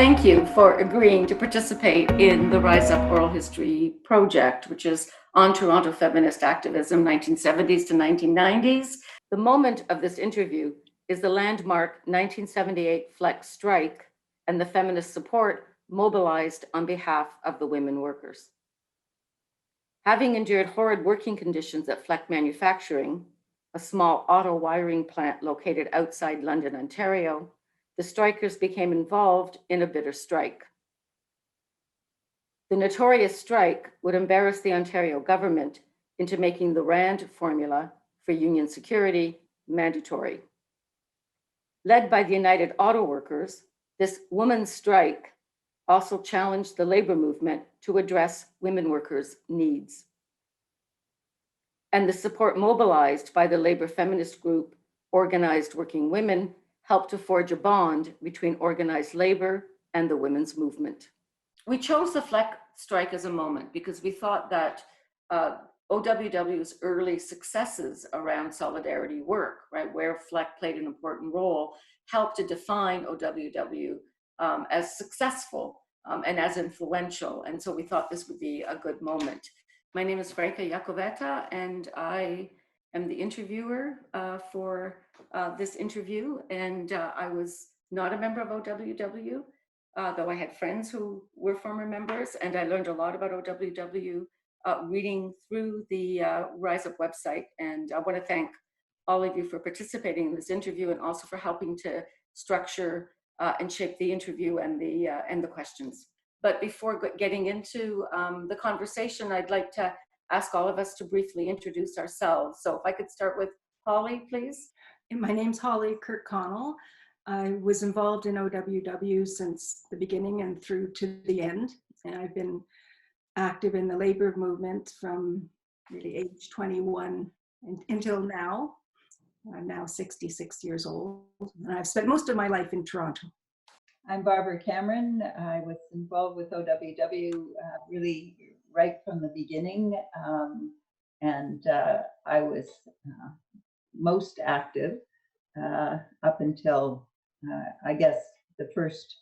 thank you for agreeing to participate in the Rise Up Oral History project, which is on Toronto feminist activism, 1970s to 1990s. The moment of this interview is the landmark 1978 Fleck strike and the feminist support mobilized on behalf of the women workers. Having endured horrid working conditions at Fleck Manufacturing, a small auto wiring plant located outside London, Ontario, the strikers became involved in a bitter strike. The notorious strike would embarrass the Ontario government into making the RAND formula for union security mandatory. Led by the United Auto Workers, this women's strike also challenged the labor movement to address women workers' needs. And the support mobilized by the labor feminist group Organized Working Women helped to forge a bond between organized labor and the women's movement. We chose the Fleck strike as a moment because we thought that OWW's early successes around solidarity work, right, where Fleck played an important role, helped to define OWW as successful and as influential. And so we thought this would be a good moment. My name is Franca Iacovetta, and I am the interviewer for this interview. And I was not a member of OWW, though I had friends who were former members, and I learned a lot about OWW reading through the Rise Up website. And I want to thank all of you for participating in this interview and also for helping to structure and shape the interview and the questions. But before getting into the conversation, I'd like to ask all of us to briefly introduce ourselves. So if I could start with Holly, please. My name's Holly Kirkconnell. I was involved in OWW since the beginning and through to the end. And I've been active in the labor movement from really age 21 until now. I'm now 66 years old, and I've spent most of my life in Toronto. I'm Barbara Cameron. I was involved with OWW really right from the beginning, and I was most active up until, I guess, the first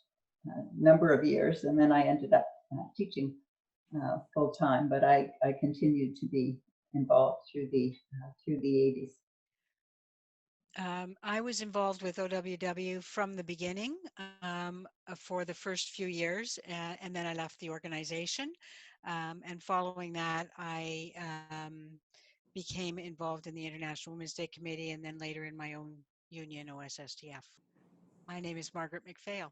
number of years, and then I ended up teaching full time, but I continued to be involved through the 80s. I was involved with OWW from the beginning for the first few years, and then I left the organization. And following that, I became involved in the International Women's Day Committee, and then later in my own union, OSSTF. My name is Margaret McPhail.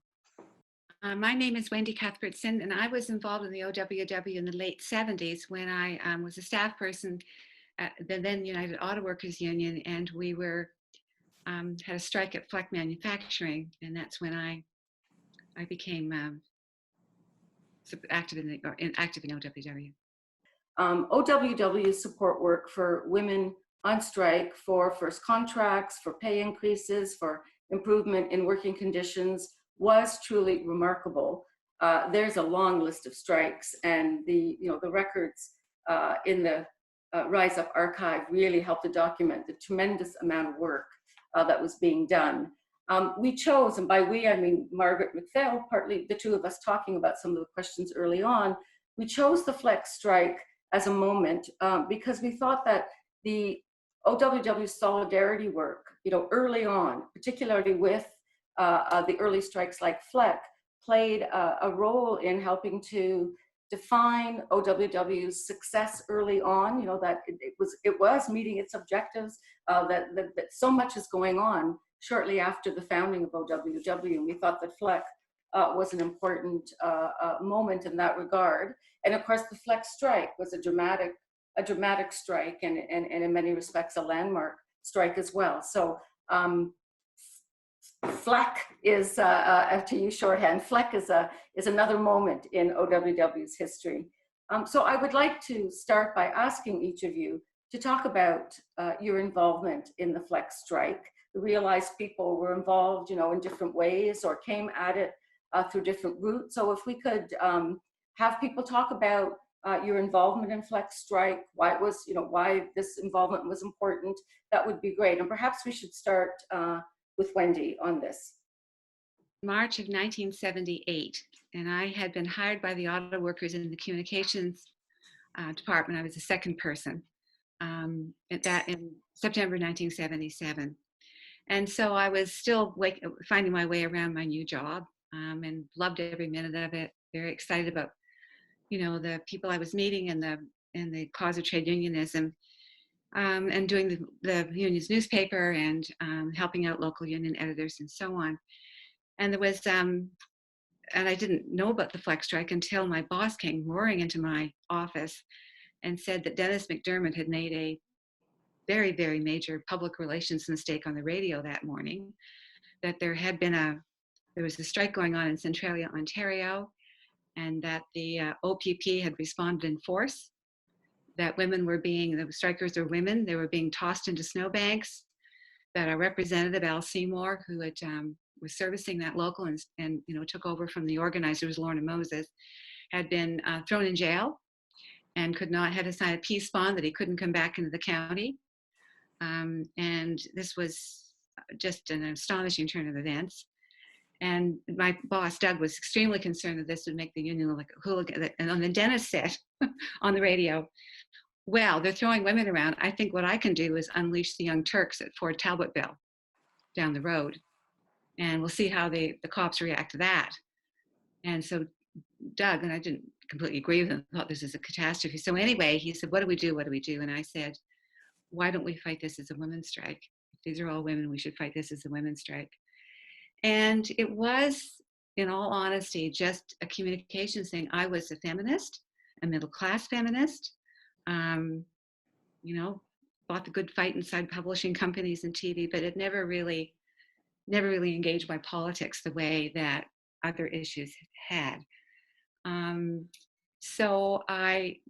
My name is Wendy Cuthbertson, and I was involved in the OWW in the late 70s when I was a staff person at the then United Auto Workers Union, and we were had a strike at Fleck Manufacturing, and that's when I became active in OWW. OWW support work for women on strike, for first contracts, for pay increases, for improvement in working conditions was truly remarkable. There's a long list of strikes, and the records in the Rise Up archive really helped to document the tremendous amount of work that was being done. We chose, and by we I mean Margaret McPhail, partly the two of us talking about some of the questions early on, we chose the Fleck strike as a moment because we thought that the OWW solidarity work, early on, particularly with the early strikes like Fleck, played a role in helping to define OWW's success early on, that it was meeting its objectives, that so much is going on shortly after the founding of OWW. And we thought that Fleck was an important moment in that regard. And of course, the Fleck strike was a dramatic strike, and in many respects a landmark strike as well. So Fleck is, to use shorthand, Fleck is another moment in OWW's history. So I would like to start by asking each of you to talk about your involvement in the Fleck strike. We realized people were involved, in different ways or came at it through different routes. So if we could have people talk about your involvement in Fleck strike, why it was, why this involvement was important, that would be great. And perhaps we should start with Wendy on this. March of 1978, and I had been hired by the auto workers in the communications department. I was the second person at that in September 1977. And so I was still finding my way around my new job, and loved every minute of it. Very excited about, the people I was meeting and the cause of trade unionism, and doing the union's newspaper and helping out local union editors and so on. And there was, and I didn't know about the Fleck strike until my boss came roaring into my office and said that Dennis McDermott had made a very, very major public relations mistake on the radio that morning, that there was a strike going on in Centralia, Ontario, and that the OPP had responded in force, that the strikers are women, they were being tossed into snowbanks, that our representative, Al Seymour, who had, was servicing that local and took over from the organizers, Lorna Moses, had been thrown in jail and had to sign a peace bond that he couldn't come back into the county. And this was just an astonishing turn of events. And my boss, Doug, was extremely concerned that this would make the union look like a hooligan. And then Dennis said on the radio, well, they're throwing women around. I think what I can do is unleash the Young Turks at Fort Talbotville down the road. And we'll see how the cops react to that. And so Doug, and I didn't completely agree with him, thought this is a catastrophe. So anyway, he said, what do we do? What do we do? And I said, why don't we fight this as a women's strike? If these are all women, we should fight this as a women's strike. And it was, in all honesty, just a communications thing. I was a feminist, a middle-class feminist, fought the good fight inside publishing companies and TV, but it never really engaged my politics the way that other issues had. So we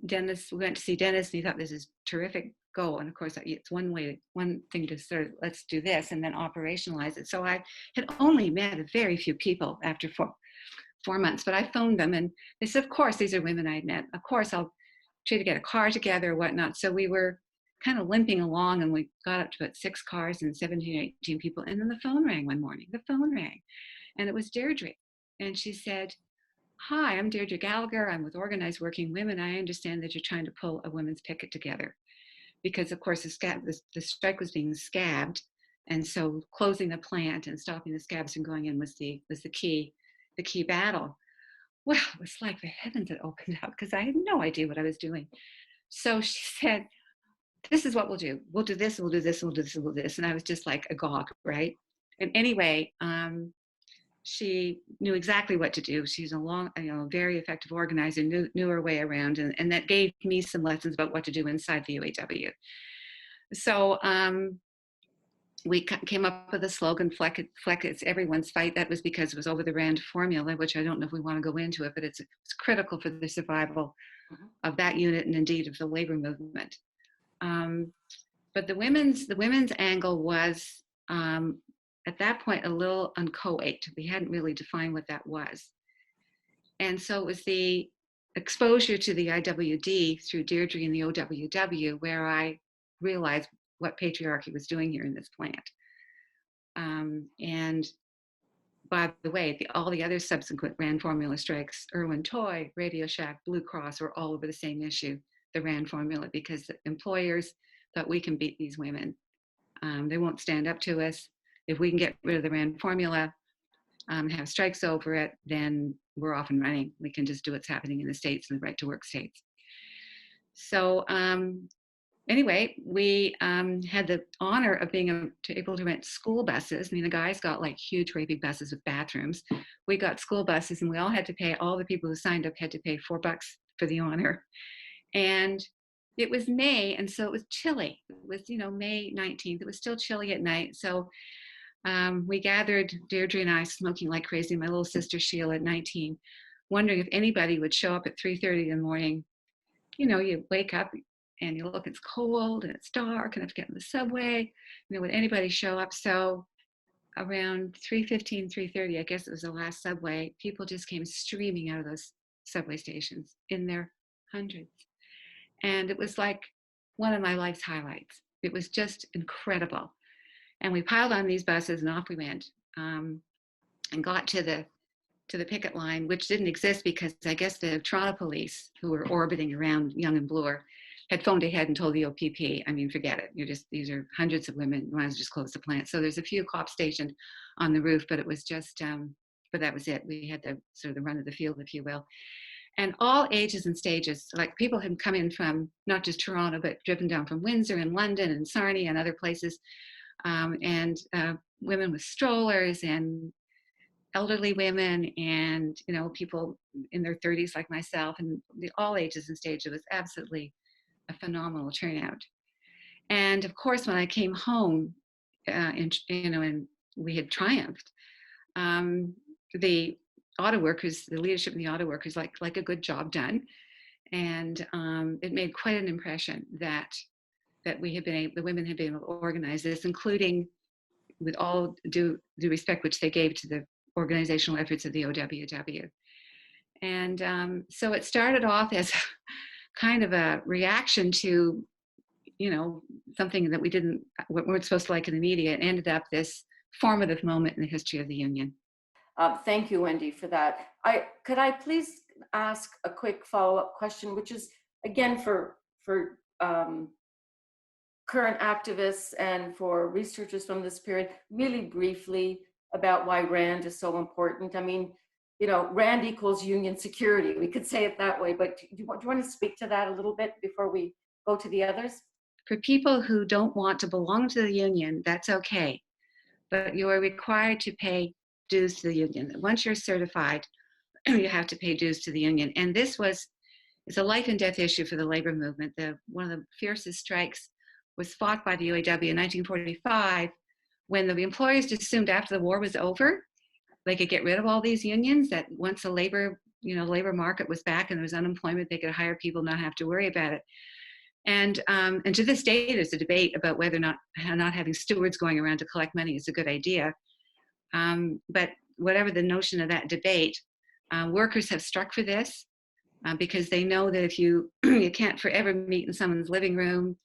went to see Dennis, and he thought, this is terrific, go. And of course, it's one thing to sort of, let's do this and then operationalize it. So I had only met a very few people after four months, but I phoned them and they said, of course, these are women I'd met. Of course, I'll try to get a car together or whatnot. So we were kind of limping along, and we got up to about 6 cars and 17, 18 people. And then the phone rang one morning, and it was Deirdre. And she said, hi, I'm Deirdre Gallagher. I'm with Organized Working Women. I understand that you're trying to pull a women's picket together. Because of course the strike was being scabbed, and so closing the plant and stopping the scabs from going in was the key battle. Well, it was like the heavens had opened up because I had no idea what I was doing. So she said, this is what we'll do. We'll do this, we'll do this, we'll do this, we'll do this. And I was just like agog, right? And anyway, she knew exactly what to do. She's a very effective organizer, knew her way around, and that gave me some lessons about what to do inside the UAW. So we came up with a slogan, Fleck, it's everyone's fight. That was because it was over the RAND formula, which I don't know if we want to go into it, but it's critical for the survival of that unit and indeed of the labor movement. But the women's angle was, at that point, a little inchoate. We hadn't really defined what that was. And so it was the exposure to the IWD through Deirdre and the OWW where I realized what patriarchy was doing here in this plant. And by the way, all the other subsequent RAND formula strikes, Irwin Toy, Radio Shack, Blue Cross, were all over the same issue, the RAND formula, because the employers thought we can beat these women. They won't stand up to us. If we can get rid of the RAND formula, have strikes over it, then we're off and running. We can just do what's happening in the States and the right to work states. So anyway, we had the honor of being able to rent school buses. I mean, the guys got like huge, great big buses with bathrooms. We got school buses, and we all had to pay, all the people who signed up had to pay $4 for the honor. And it was May, and so it was chilly. It was, May 19th. It was still chilly at night. So we gathered, Deirdre and I, smoking like crazy, my little sister Sheila at 19, wondering if anybody would show up at 3:30 in the morning. You wake up and you look, it's cold and it's dark and I have to get on the subway. Would anybody show up? So around 3:15, 3:30, I guess it was the last subway, people just came streaming out of those subway stations in their hundreds. And it was like one of my life's highlights. It was just incredible. And we piled on these buses and off we went. and got to the picket line, which didn't exist because I guess the Toronto police, who were orbiting around Yonge and Bloor, had phoned ahead and told the OPP, I mean, forget it. These are hundreds of women. You might as well just close the plant. So there's a few cops stationed on the roof, but it was just, but that was it. We had the sort of the run of the field, if you will. And all ages and stages, like people had come in from not just Toronto, but driven down from Windsor and London and Sarnia and other places, and women with strollers and elderly women and, you know, people in their 30s like myself, and all ages and stages. It was absolutely a phenomenal turnout. And of course, when I came home, and we had triumphed, the auto workers, the leadership in the auto workers, like a good job done, and it made quite an impression that we had the women had been able to organize this, including, with all due respect, which they gave to the organizational efforts of the OWW. And so it started off as kind of a reaction to, you know, something that we weren't supposed to like in the media. It ended up this formative moment in the history of the union. Thank you, Wendy, for that. Could I please ask a quick follow-up question, which is, again, for current activists and for researchers from this period, really briefly about why RAND is so important. I mean, you know, RAND equals union security. We could say it that way, but do you want to speak to that a little bit before we go to the others? For people who don't want to belong to the union, that's okay. But you are required to pay dues to the union. Once you're certified, you have to pay dues to the union. And it's a life and death issue for the labor movement. One of the fiercest strikes was fought by the OWW in 1945, when the employers just assumed after the war was over, they could get rid of all these unions, that once the labor market was back and there was unemployment, they could hire people, not have to worry about it. And to this day, there's a debate about whether or not having stewards going around to collect money is a good idea. But whatever the notion of that debate, workers have struck for this because they know that if you can't forever meet in someone's living room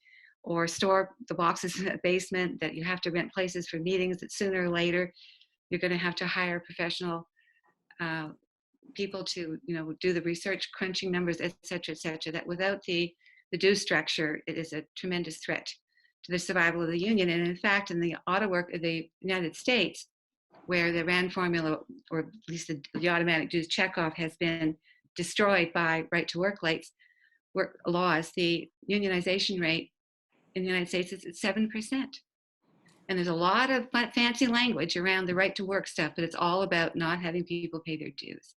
or store the boxes in the basement, that you have to rent places for meetings, that sooner or later you're going to have to hire professional people to, you know, do the research, crunching numbers, et cetera, that without the due structure, it is a tremendous threat to the survival of the union. And in fact, in the the United States, where the RAND formula, or at least the automatic dues checkoff, has been destroyed by right to work laws, the unionization rate in the United States is at 7%. And there's a lot of fancy language around the right to work stuff, but it's all about not having people pay their dues.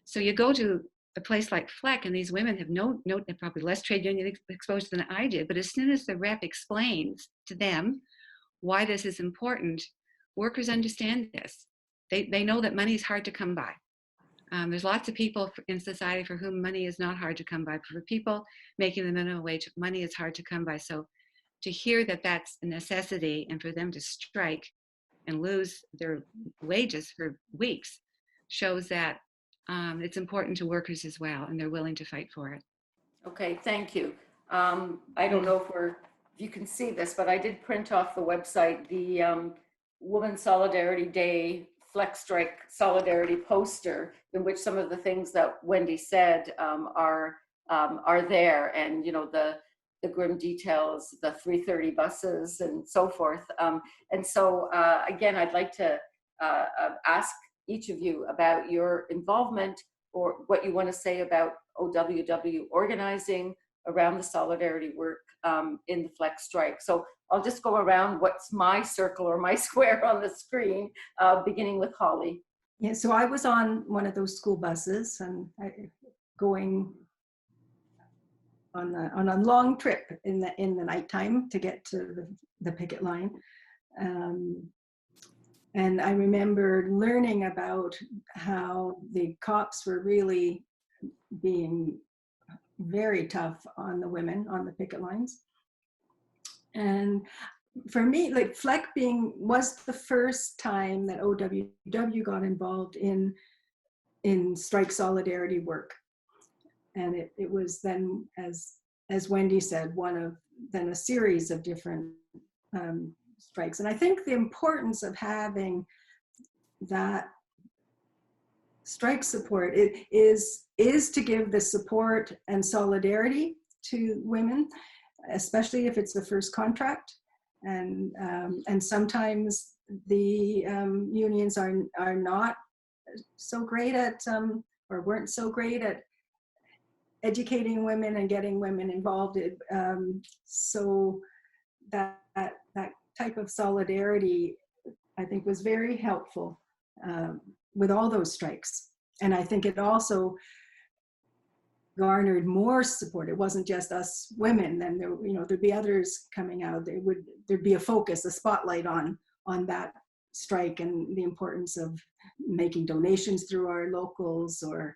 So you go to a place like Fleck, and these women have probably less trade union exposure than I did, but as soon as the rep explains to them why this is important, workers understand this. They know that money is hard to come by. There's lots of people in society for whom money is not hard to come by. For people making the minimum wage, money is hard to come by. So to hear that that's a necessity, and for them to strike and lose their wages for weeks, shows that it's important to workers as well, and they're willing to fight for it. Okay, thank you. I don't know if you can see this, but I did print off the website, the Women's Solidarity Day Fleck Strike Solidarity poster, in which some of the things that Wendy said are there, and, you know, the grim details, the 330 buses and so forth. And so again, I'd like to ask each of you about your involvement, or what you want to say about OWW organizing around the solidarity work in the Fleck strike. So I'll just go around what's my circle or my square on the screen, beginning with Holly. Yeah, so I was on one of those school buses and going on a long trip in the nighttime to get to the picket line. And I remember learning about how the cops were really being very tough on the women on the picket lines. And for me, like, Fleck was the first time that OWW got involved in strike solidarity work. And it was then, as Wendy said, then a series of different strikes. And I think the importance of having that strike support. It is to give the support and solidarity to women, especially if it's the first contract. And sometimes the unions are not so great at or weren't so great at educating women and getting women involved. So that type of solidarity, I think, was very helpful with all those strikes. And I think it also garnered more support. It wasn't just us women. Then there, there'd be others coming out. There'd be a focus, a spotlight on that strike and the importance of making donations through our locals, or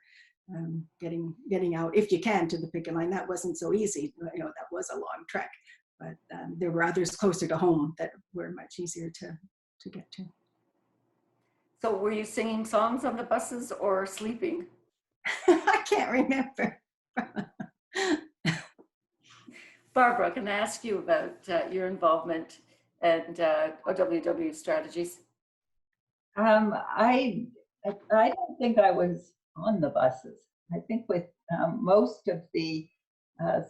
getting out if you can to the picket line. That wasn't so easy. That was a long trek, but there were others closer to home that were much easier to get to. So were you singing songs on the buses or sleeping? I can't remember. Barbara, can I ask you about your involvement and OWW strategies? I don't think I was on the buses. I think with most of the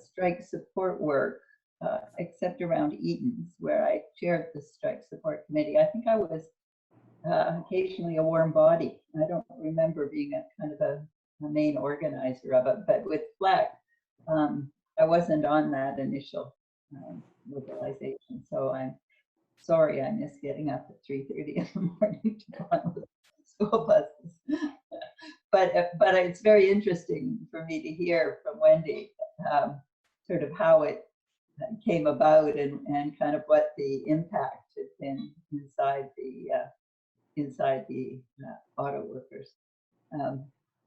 strike support work, except around Eaton's, where I chaired the strike support committee, I think I was occasionally a warm body. I don't remember being a kind of a main organizer of it, but with Fleck, I wasn't on that initial mobilization. So I'm sorry I missed getting up at 3:30 in the morning to go on the school buses. but it's very interesting for me to hear from Wendy sort of how it came about and kind of what the impact has been inside the auto workers.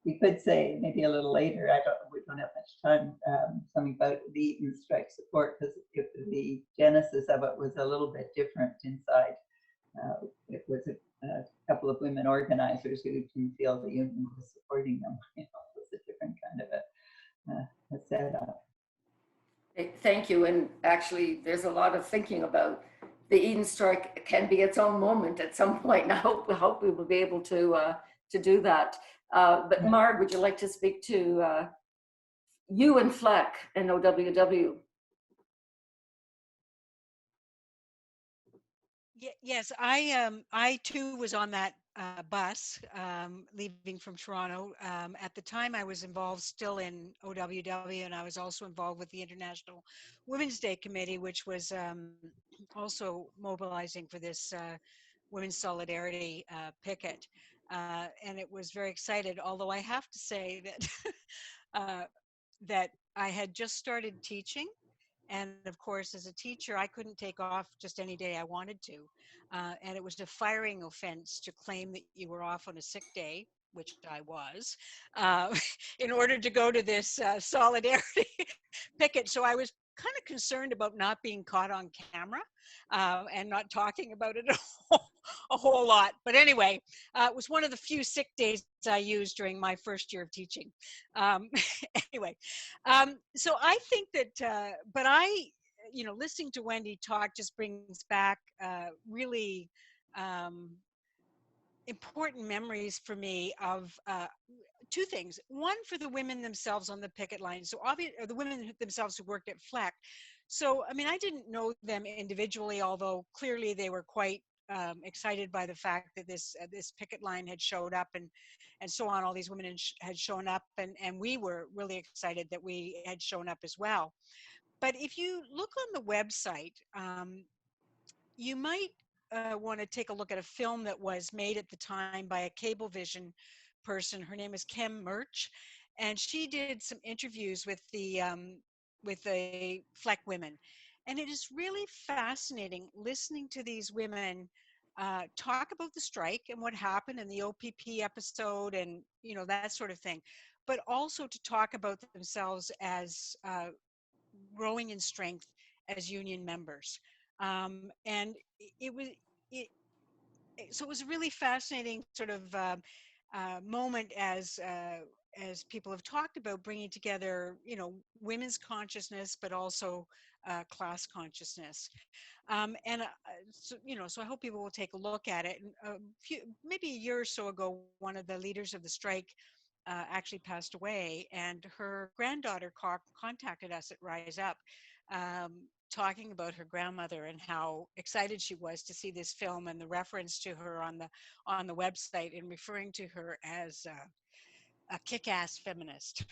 We could say maybe a little later, we don't have much time, something about the Eaton strike support, because the genesis of it was a little bit different inside. It was a couple of women organizers who didn't feel the union was supporting them. It was a different kind of a setup. Thank you. And actually, there's a lot of thinking about the Eden strike can be its own moment at some point. And I hope we will be able to do that. But Marg, would you like to speak to you and Fleck and OWW? Yes, I too was on that bus leaving from Toronto. At the time, I was involved still in OWW, and I was also involved with the International Women's Day Committee, which was also mobilizing for this Women's Solidarity picket. And it was very excited, although I have to say that that I had just started teaching. And of course, as a teacher, I couldn't take off just any day I wanted to. And it was a firing offense to claim that you were off on a sick day, which I was, in order to go to this solidarity picket. So I was kind of concerned about not being caught on camera and not talking about it a whole lot. But anyway, it was one of the few sick days I used during my first year of teaching. Anyway, so I think that, but listening to Wendy talk just brings back really important memories for me of two things. One, for the women themselves on the picket line. So the women themselves who worked at Fleck. So, I mean, I didn't know them individually, although clearly they were quite excited by the fact that this picket line had showed up and so on. All these women had shown up, and we were really excited that we had shown up as well. But if you look on the website, you might want to take a look at a film that was made at the time by a Cablevision person. Her name is Kim Murch, and she did some interviews with the Fleck women. And it is really fascinating listening to these women talk about the strike and what happened in the OPP episode and, that sort of thing, but also to talk about themselves as growing in strength as union members. And it was, so it was a really fascinating sort of moment as as people have talked about, bringing together, women's consciousness, but also class consciousness. So I hope people will take a look at it. And maybe a year or so ago, one of the leaders of the strike actually passed away, and her granddaughter contacted us at Rise Up, talking about her grandmother and how excited she was to see this film and the reference to her on the website, and referring to her as a kick-ass feminist,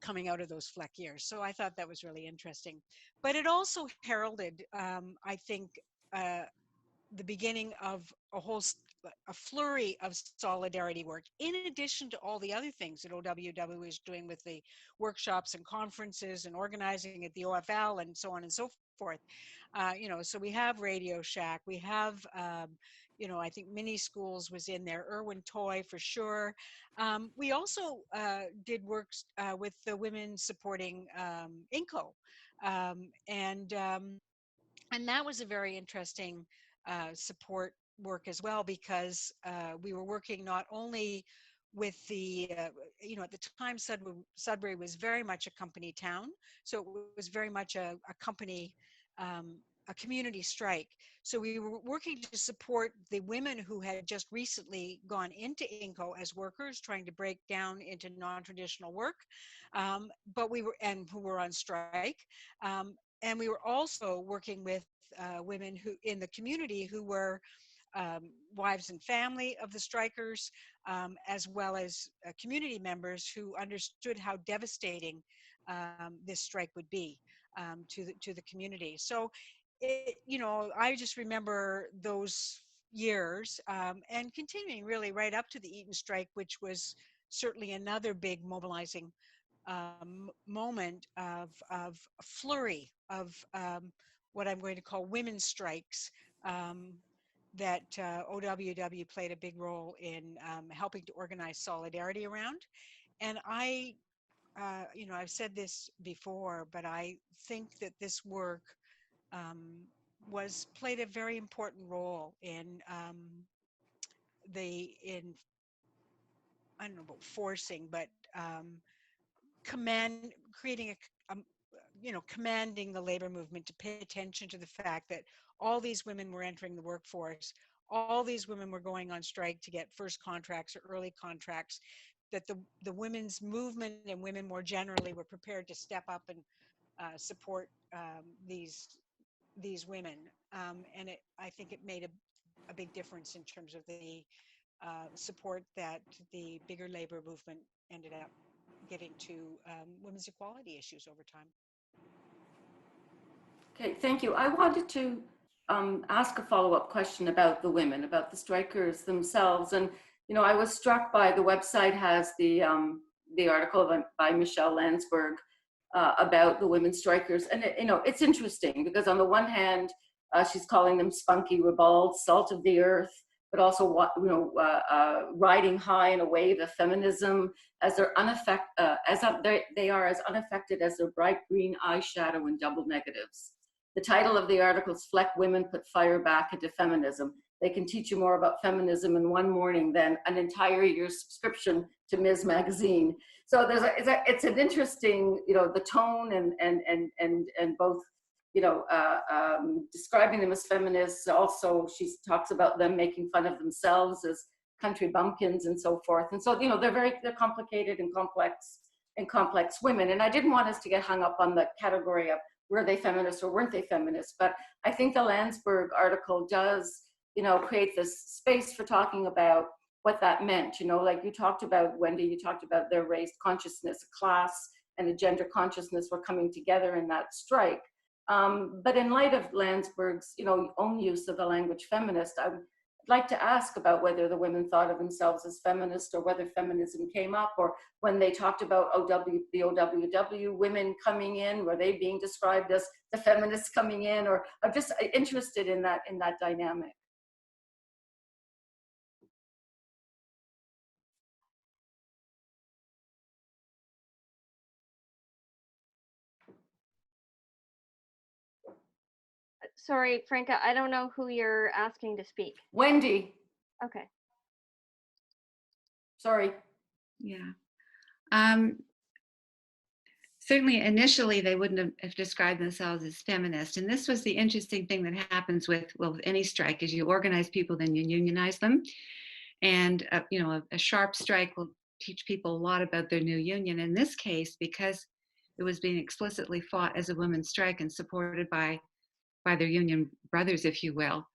coming out of those Fleck years. So I thought that was really interesting. But it also heralded, I think, the beginning of a flurry of solidarity work, in addition to all the other things that OWW is doing with the workshops and conferences and organizing at the OFL and so on and so forth. So we have Radio Shack, we have, I think Mini Schools was in there, Irwin Toy for sure. We also did work with the women supporting INCO. And that was a very interesting support work as well, because we were working not only with the, at the time Sudbury was very much a company town, so it was very much a company, a community strike. So we were working to support the women who had just recently gone into INCO as workers, trying to break down into non-traditional work, and who were on strike. And we were also working with women who in the community who were wives and family of the strikers, as well as community members who understood how devastating this strike would be to the community. So, I just remember those years, and continuing really right up to the Eaton strike, which was certainly another big mobilizing moment of a flurry of what I'm going to call women's strikes, that OWW played a big role in helping to organize solidarity around. And I've said this before, but I think that this work played a very important role in I don't know about forcing, but creating commanding the labor movement to pay attention to the fact that all these women were entering the workforce, all these women were going on strike to get first contracts or early contracts, that the women's movement and women more generally were prepared to step up and support these women. And I think it made a big difference in terms of the support that the bigger labor movement ended up giving to women's equality issues over time. Okay, thank you. I wanted to ask a follow-up question about the women, about the strikers themselves. And, I was struck by the website has the article by Michelle Landsberg about the women strikers. And, it's interesting because on the one hand, she's calling them spunky, ribald, salt of the earth, but also riding high in a wave of feminism as they're they are as unaffected as their bright green eyeshadow and double negatives. The title of the article is "Fleck Women Put Fire Back into Feminism." They can teach you more about feminism in one morning than an entire year's subscription to Ms. Magazine. So it's an interesting, the tone and both, describing them as feminists. Also, she talks about them making fun of themselves as country bumpkins and so forth. And so, they're complicated and complex women. And I didn't want us to get hung up on the category of were they feminists or weren't they feminists. But I think the Landsberg article does, create this space for talking about what that meant. Like you talked about, Wendy, you talked about their race consciousness, class and a gender consciousness were coming together in that strike. But in light of Landsberg's, own use of the language feminist, I would like to ask about whether the women thought of themselves as feminist or whether feminism came up, or when they talked about the OWW women coming in, were they being described as the feminists coming in? Or I'm just interested in that dynamic. Sorry, Franca, I don't know who you're asking to speak. Wendy, Okay. sorry. Yeah. Certainly, initially, they wouldn't have described themselves as feminist. And this was the interesting thing that happens with, well, with any strike is you organize people, then you unionize them. And, you know, a sharp strike will teach people a lot about their new union. In this case, because it was being explicitly fought as a women's strike and supported by their union brothers, if you will,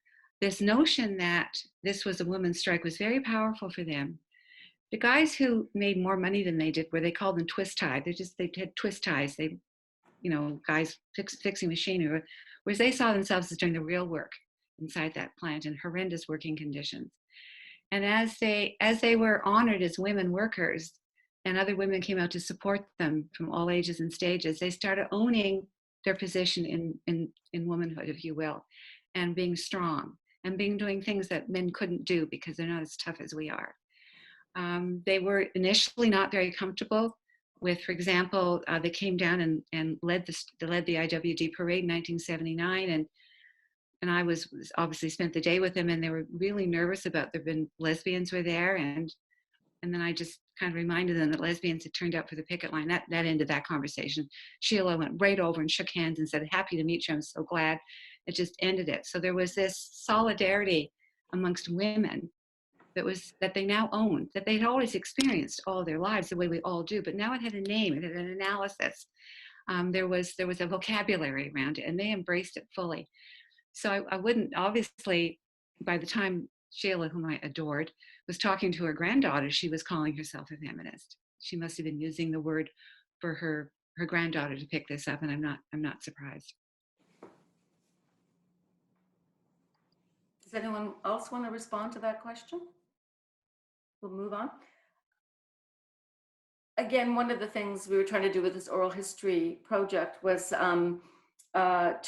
this notion that this was a women's strike was very powerful for them. The guys who made more money than they did, where they called them twist tie, they had twist ties. They, you know, guys fixing machinery, whereas they saw themselves as doing the real work inside that plant in horrendous working conditions. And as they were honored as women workers, and other women came out to support them from all ages and stages, they started owning their position in womanhood, if you will, and being strong and doing things that men couldn't do because they're not as tough as we are. They were initially not very comfortable with, for example, they came down and led the IWD parade in 1979, and I was obviously spent the day with them, and they were really nervous about there been lesbians were there, and then I just kind of reminded them that lesbians had turned out for the picket line. That ended that conversation. Sheila went right over and shook hands and said, "Happy to meet you. I'm so glad." It just ended it. So there was this solidarity amongst women that they now owned, that they'd always experienced all their lives the way we all do, but now it had a name, it had an analysis. There was a vocabulary around it, and they embraced it fully. So I wouldn't, obviously, by the time Sheila, whom I adored, was talking to her granddaughter, she was calling herself a feminist. She must have been using the word for her granddaughter to pick this up, and I'm not surprised. Does anyone else want to respond to that question? We'll move on. Again, one of the things we were trying to do with this oral history project was to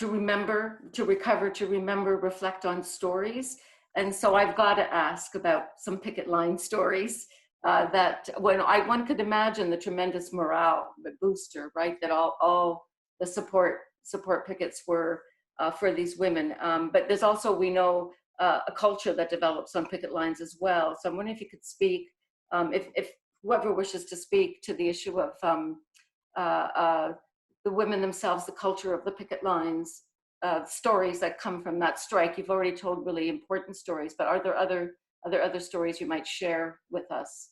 recover, to remember, reflect on stories. And so I've got to ask about some picket line stories that one could imagine the tremendous morale booster, right? That all the support pickets were for these women. But there's also, we know, a culture that develops on picket lines as well. So I'm wondering if you could speak, if whoever wishes to speak to the issue of the women themselves, the culture of the picket lines, stories that come from that strike. You've already told really important stories, but are there other stories you might share with us?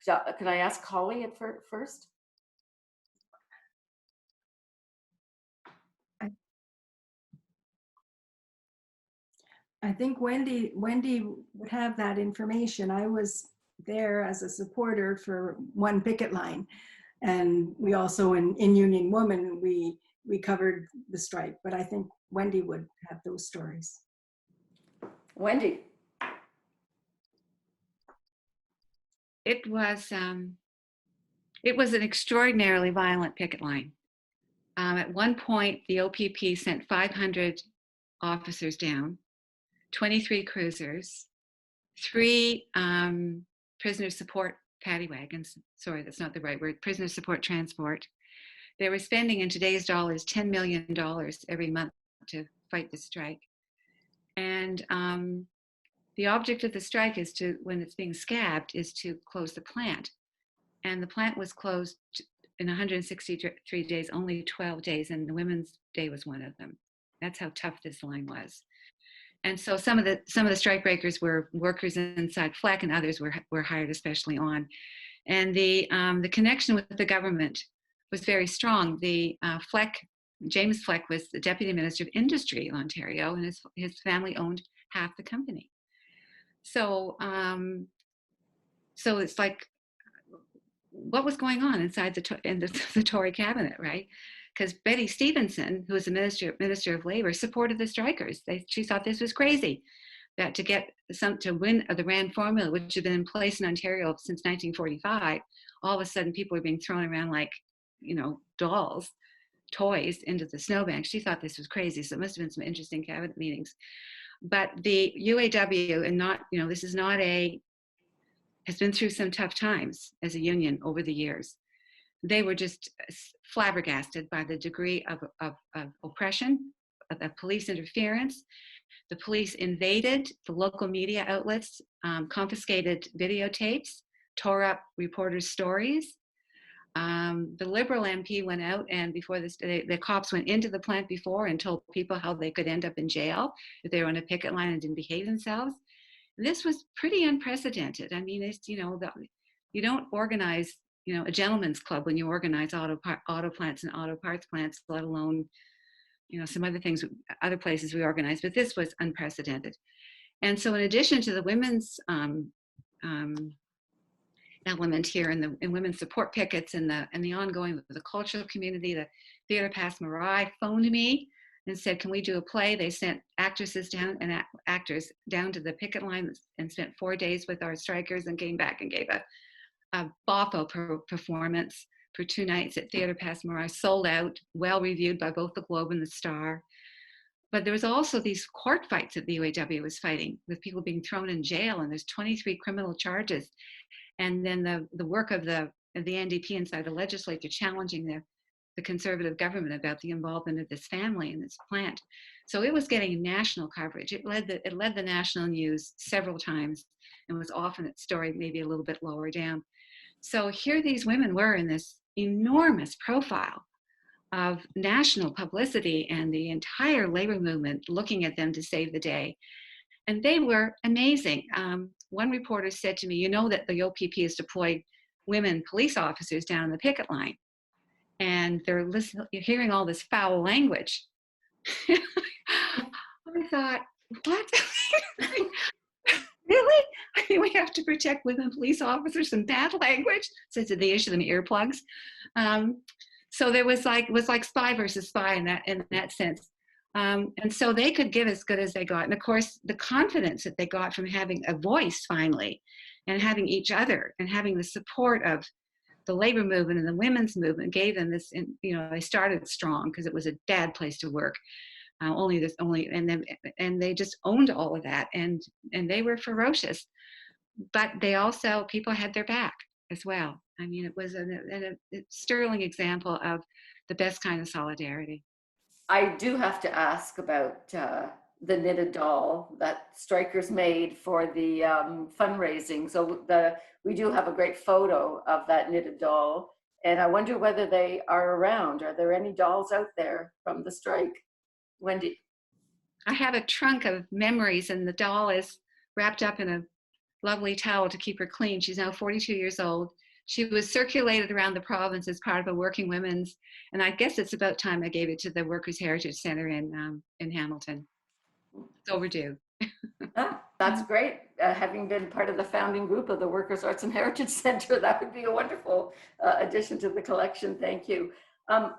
Can I ask Holly at first? I think Wendy would have that information. I was there as a supporter for one picket line, and we also in Union Woman we covered the strike. But I think Wendy would have those stories. Wendy. It was an extraordinarily violent picket line. At one point, the OPP sent 500 officers down, 23 cruisers, 3 prisoner support paddy wagons. Sorry, that's not the right word. Prisoner support transport. They were spending in today's dollars $10 million every month to fight the strike. And the object of the strike is to, when it's being scabbed, is to close the plant. And the plant was closed in 163 days, only 12 days, and the Women's Day was one of them. That's how tough this line was. And so some of the strikebreakers were workers inside Fleck, and others were hired especially on. And the connection with the government was very strong. James Fleck was the Deputy Minister of Industry in Ontario, and his family owned half the company. So it's like, what was going on inside the Tory cabinet, right? Because Betty Stevenson, who was the Minister of Labor, supported the strikers. She thought this was crazy, that to win the RAND formula, which had been in place in Ontario since 1945, all of a sudden people were being thrown around like, dolls, toys into the snowbank. She thought this was crazy. So it must have been some interesting cabinet meetings. But the UAW, and this is not has been through some tough times as a union over the years. They were just flabbergasted by the degree of oppression, of police interference. The police invaded the local media outlets, confiscated videotapes tore up reporters' stories. The Liberal MP went out, and before this, the cops went into the plant before and told people how they could end up in jail if they were on a picket line and didn't behave themselves. This was pretty unprecedented. I mean, it's, you know, you don't organize, you know, a gentleman's club when you organize auto plants and auto parts plants, let alone, you know, some other things, other places we organize. But this was unprecedented. And so, in addition to the women's element here in women's support pickets and the ongoing with the cultural community, the Theatre Pass Marais phoned me and said, can we do a play? They sent actresses down and actors down to the picket line and spent 4 days with our strikers and came back and gave a boffo performance for 2 nights at Theatre Pass Marais, sold out, well reviewed by both the Globe and the Star. But there was also these court fights that the UAW was fighting with people being thrown in jail, and there's 23 criminal charges. And then the work of the NDP inside the legislature challenging the conservative government about the involvement of this family in this plant. So it was getting national coverage. It led the national news several times and was often its story maybe a little bit lower down. So here these women were in this enormous profile of national publicity and the entire labor movement looking at them to save the day. And they were amazing. One reporter said to me, you know that the OPP has deployed women police officers down the picket line, and they're hearing all this foul language. I thought, what? Really? I mean, we have to protect women police officers from bad language? So they issue them earplugs. So there was like spy versus spy in that sense. And so they could give as good as they got. And of course, the confidence that they got from having a voice finally and having each other and having the support of the labor movement and the women's movement gave them this, you know, they started strong because it was a bad place to work. And they just owned all of that, and they were ferocious, but they also, people had their back as well. I mean, it was a sterling example of the best kind of solidarity. I do have to ask about the knitted doll that strikers made for the fundraising. So we do have a great photo of that knitted doll, and I wonder whether they are around. Are there any dolls out there from the strike? Wendy? I have a trunk of memories, and the doll is wrapped up in a lovely towel to keep her clean. She's now 42 years old. She was circulated around the province as part of a working women's, and I guess it's about time I gave it to the Workers' Heritage Center in Hamilton. It's overdue. That's great. Having been part of the founding group of the Workers' Arts and Heritage Center, that would be a wonderful addition to the collection. Thank you.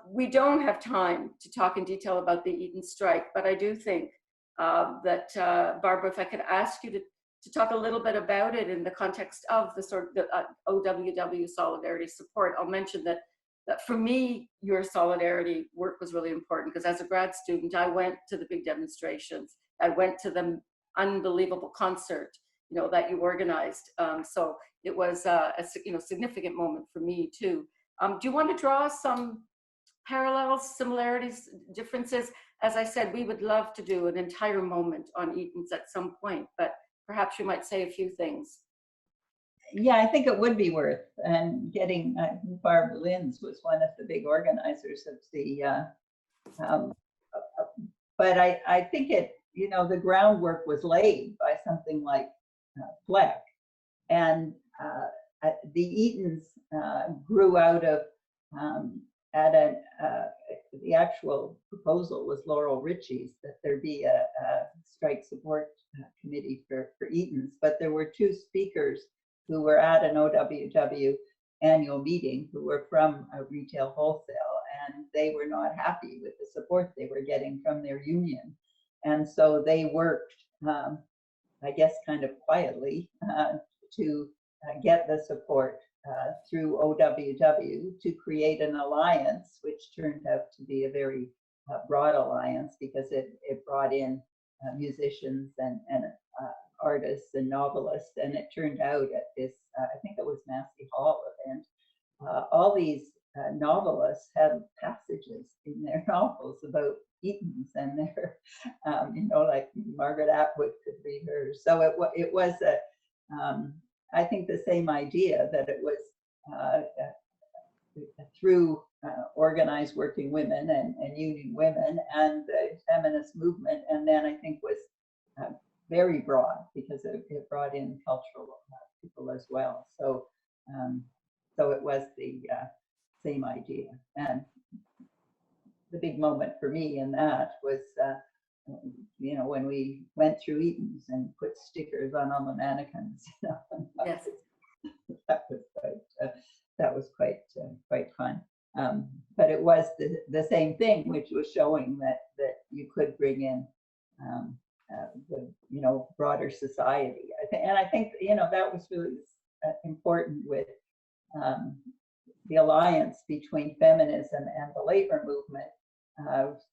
We don't have time to talk in detail about the Eaton strike, but I do think that, Barbara, if I could ask you to talk a little bit about it in the context of the sort of the OWW solidarity support. I'll mention that for me, your solidarity work was really important because as a grad student, I went to the big demonstrations. I went to the unbelievable concert, you know, that you organized. So it was a significant moment for me too. Do you want to draw some parallels, similarities, differences? As I said, we would love to do an entire moment on Eaton's at some point, but perhaps you might say a few things. Yeah, I think it would be worth, and getting Barbara Linz was one of the big organizers of the, but I think it, you know, the groundwork was laid by something like Fleck, and the Eatons grew out of the actual proposal was Laurel Ritchie's that there be a strike support committee for Eaton's, but there were 2 speakers who were at an OWW annual meeting who were from a retail wholesale, and they were not happy with the support they were getting from their union. And so they worked, I guess, kind of quietly to get the support through OWW to create an alliance, which turned out to be a very broad alliance because it brought in musicians and artists and novelists, and it turned out at this, I think it was Massey Hall event, all these novelists had passages in their novels about Eaton's, and their, you know, like Margaret Atwood could read hers. So it was I think the same idea that it was through organized working women and union women and the feminist movement, and then I think was very broad because it brought in cultural people as well. So so it was the same idea. And the big moment for me in that was you know, when we went through Eaton's and put stickers on all the mannequins, you know, Yes. that was quite quite fun. But it was the same thing, which was showing that you could bring in the, you know, broader society. And I think, you know, that was really important with the alliance between feminism and the labor movement,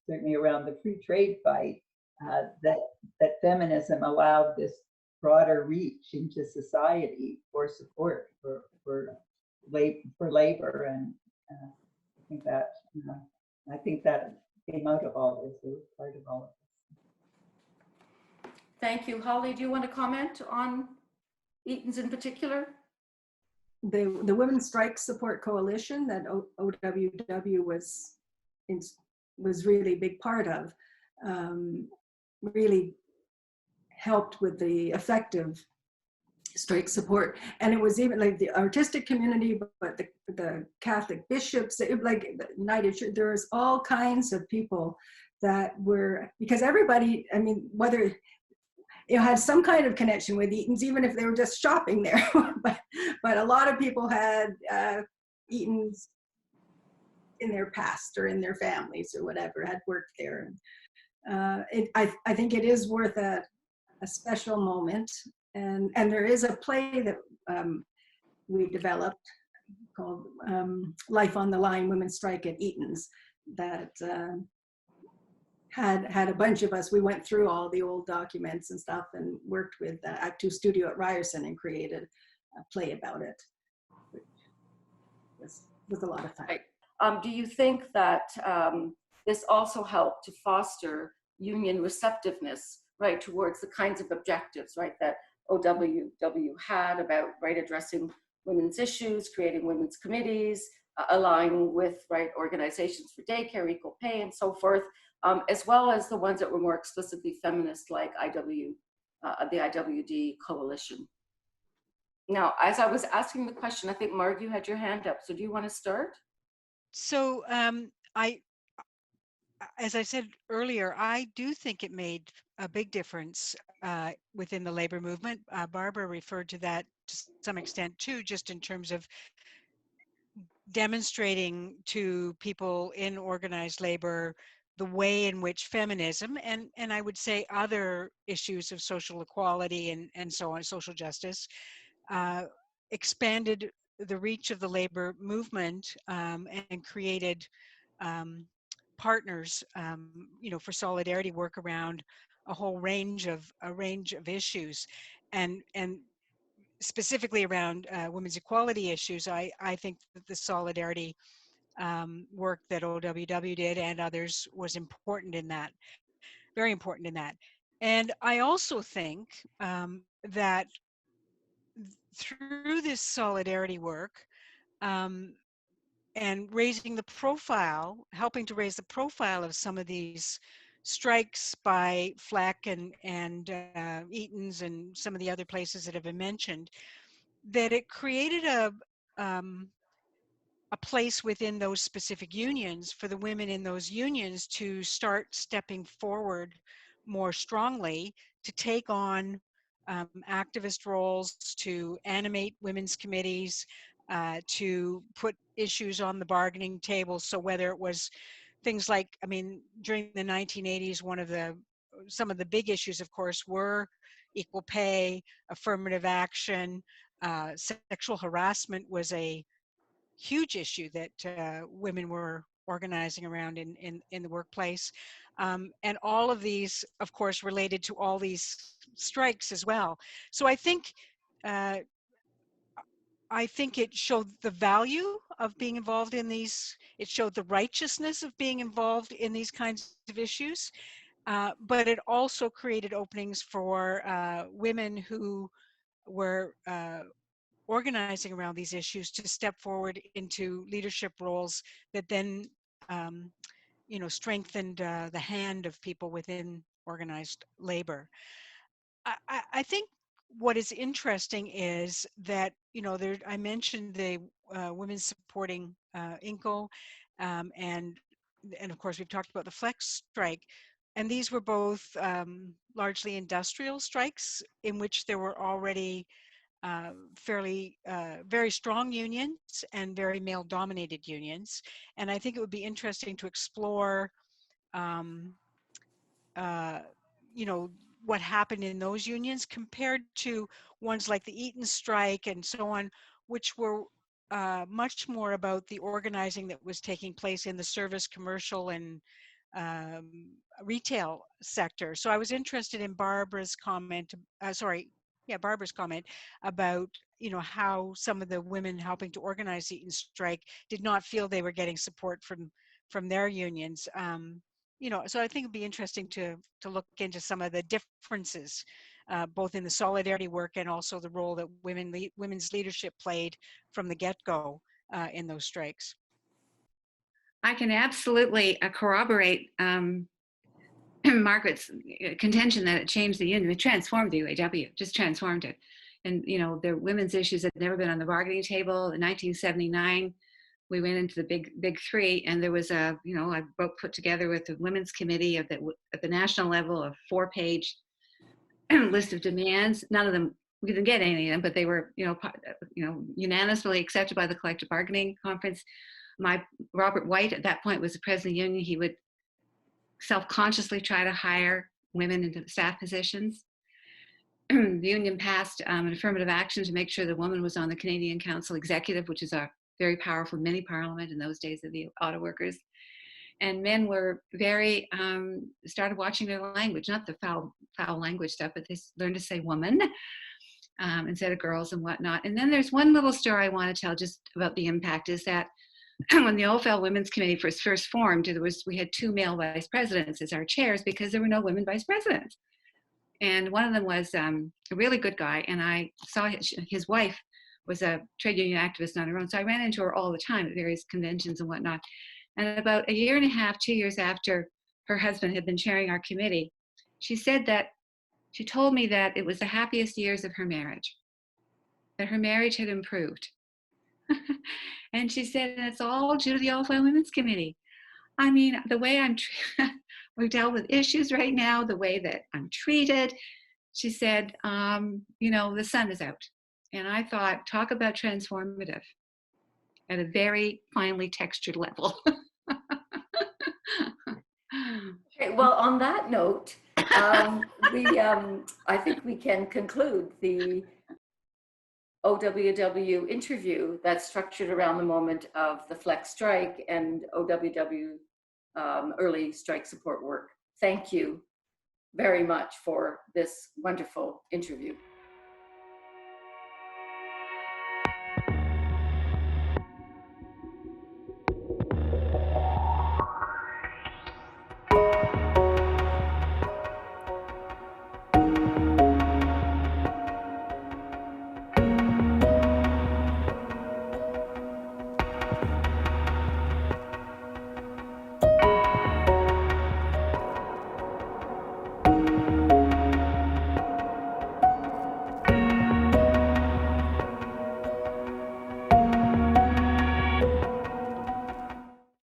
certainly around the free trade fight, that feminism allowed this broader reach into society for support for labor, and I think that came out of all this. It was part of all of this. Thank you. Holly, do you want to comment on Eaton's in particular? The Women's Strike Support Coalition that OWW was really a big part of, really helped with the effective strike support. And it was even like the artistic community, but the Catholic bishops, like the United Church, there was all kinds of people that were, because everybody, I mean, whether you had some kind of connection with Eaton's, even if they were just shopping there. but a lot of people had Eaton's in their past or in their families or whatever, had worked there. I think it is worth a special moment. And there is a play that we developed called Life on the Line, Women Strike at Eaton's, that had a bunch of us. We went through all the old documents and stuff and worked with Act 2 Studio at Ryerson and created a play about it, which was a lot of fun. Right. Do you think that this also helped to foster union receptiveness, right, towards the kinds of objectives, right, that OWW had about, right, addressing women's issues, creating women's committees, aligning with, right, organizations for daycare, equal pay, and so forth, as well as the ones that were more explicitly feminist, like the IWD coalition. Now, as I was asking the question, I think Marg, you had your hand up. So do you want to start? So as I said earlier, I do think it made a big difference within the labor movement. Barbara referred to that to some extent too, just in terms of demonstrating to people in organized labor the way in which feminism and I would say other issues of social equality and so on, social justice, expanded the reach of the labor movement and created partners, you know, for solidarity work around a whole range of issues, and specifically around women's equality issues. I think that the solidarity work that OWW did and others was important in that, very important in that. And I also think that through this solidarity work and raising the profile, helping to raise the profile of some of these strikes by Fleck and Eaton's and some of the other places that have been mentioned, that it created a place within those specific unions for the women in those unions to start stepping forward more strongly, to take on activist roles, to animate women's committees, to put issues on the bargaining table. So whether it was things like, I mean, during the 1980s, some of the big issues, of course, were equal pay, affirmative action, sexual harassment was a huge issue that women were organizing around in the workplace. And all of these, of course, related to all these strikes as well. So I think it showed the value of being involved in these, it showed the righteousness of being involved in these kinds of issues, but it also created openings for women who were organizing around these issues to step forward into leadership roles that then, strengthened the hand of people within organized labor. I think what is interesting is that, I mentioned the women supporting INCO, and of course we've talked about the Flex strike, and these were both largely industrial strikes in which there were already very strong unions and very male-dominated unions. And I think it would be interesting to explore, um, uh, what happened in those unions compared to ones like the Eaton strike and so on, which were much more about the organizing that was taking place in the service, commercial, and retail sector. So I was interested in Barbara's comment, Barbara's comment about, how some of the women helping to organize the Eaton strike did not feel they were getting support from their unions. So I think it'd be interesting to look into some of the differences, both in the solidarity work and also the role that women's leadership played from the get-go in those strikes. I can absolutely corroborate Margaret's contention that it changed the union. It transformed the UAW, just transformed it. And, the women's issues had never been on the bargaining table. In 1979, we went into the big three, and there was a put together with the women's committee at the national level, a 4-page list of demands. None of them, we didn't get any of them, but they were unanimously accepted by the collective bargaining conference. Robert White at that point was the president of the union. He would self-consciously try to hire women into staff positions. The union passed an affirmative action to make sure the woman was on the Canadian Council Executive, which is a very powerful mini parliament in those days of the auto workers. And men were very, started watching their language, not the foul language stuff, but they learned to say woman instead of girls and whatnot. And then there's one little story I want to tell just about the impact is that when the OFL Women's Committee first formed, we had 2 male vice presidents as our chairs because there were no women vice presidents. And one of them was a really good guy, and I saw his wife was a trade union activist on her own, so I ran into her all the time at various conventions and whatnot. And about 1.5 years, 2 years after her husband had been chairing our committee, she told me that it was the happiest years of her marriage, that her marriage had improved. And she said, it's all due to the OFL Women's Committee. I mean, the way we've dealt with issues right now, the way that I'm treated, she said, the sun is out. And I thought, talk about transformative at a very finely textured level. Okay, well, on that note, I think we can conclude the OWW interview that's structured around the moment of the Flex strike and OWW early strike support work. Thank you very much for this wonderful interview.